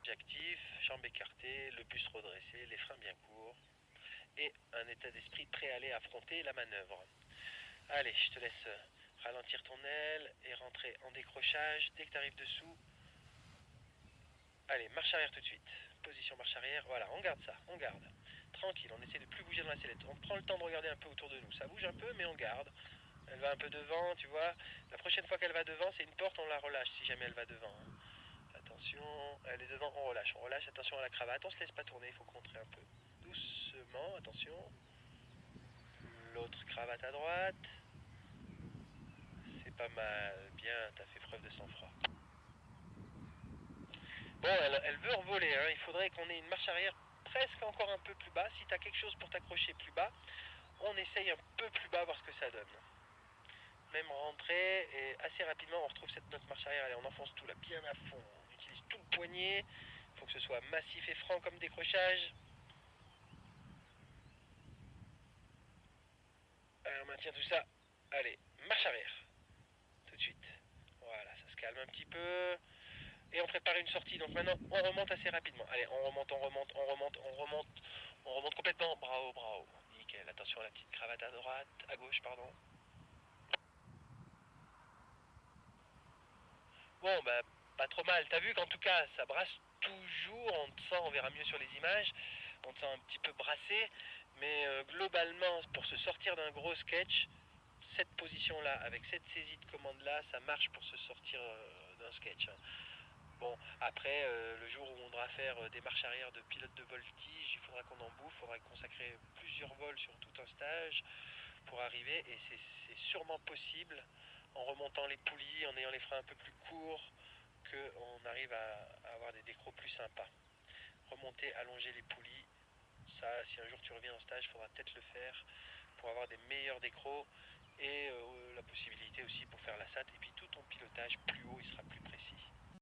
charge actif, jambes écartées, le buste redressé, les freins bien courts et un état d'esprit prêt à aller affronter la manœuvre. Allez, je te laisse ralentir ton aile et rentrer en décrochage. Dès que tu arrives dessous, allez, marche arrière tout de suite. Position marche arrière, voilà, on garde ça, on garde. Tranquille, on essaie de plus bouger dans la sellette. On prend le temps de regarder un peu autour de nous. Ça bouge un peu, mais on garde. Elle va un peu devant, tu vois. La prochaine fois qu'elle va devant, c'est une porte, on la relâche si jamais elle va devant. Attention, elle est devant, on relâche. Attention à la cravate, on se laisse pas tourner, il faut contrer un peu. Doucement, attention. L'autre cravate à droite. C'est pas mal, bien, t'as fait preuve de sang-froid. Bon, elle veut revoler, hein. Il faudrait qu'on ait une marche arrière presque encore un peu plus bas. Si t'as quelque chose pour t'accrocher plus bas, on essaye un peu plus bas, voir ce que ça donne. Même rentrer, et assez rapidement on retrouve notre marche arrière. Allez, on enfonce tout là, bien à fond. On utilise tout le poignet. Il faut que ce soit massif et franc comme décrochage. Allez, on maintient tout ça. Allez, marche arrière. Tout de suite. Voilà, ça se calme un petit peu. Et on prépare une sortie. Donc maintenant, on remonte assez rapidement. Allez, on remonte complètement. Bravo, bravo. Nickel. Attention à la petite cravate à droite, à gauche, pardon. Bon, bah, pas trop mal. T'as vu qu'en tout cas, ça brasse toujours. On te sent, on verra mieux sur les images. On te sent un petit peu brassé. Mais globalement, pour se sortir d'un gros sketch, cette position-là, avec cette saisie de commande-là, ça marche pour se sortir d'un sketch. Hein. Bon, après, le jour où on devra faire des marches arrière de pilote de voltige, il faudra qu'on en bouffe, il faudra consacrer plusieurs vols sur tout un stage pour arriver, et c'est sûrement possible, en remontant les poulies, en ayant les freins un peu plus courts, qu'on arrive à avoir des décros plus sympas. Remonter, allonger les poulies, ça, si un jour tu reviens en stage, il faudra peut-être le faire pour avoir des meilleurs décros, et la possibilité aussi pour faire la SAT, et puis tout ton pilotage plus haut, il sera plus précis.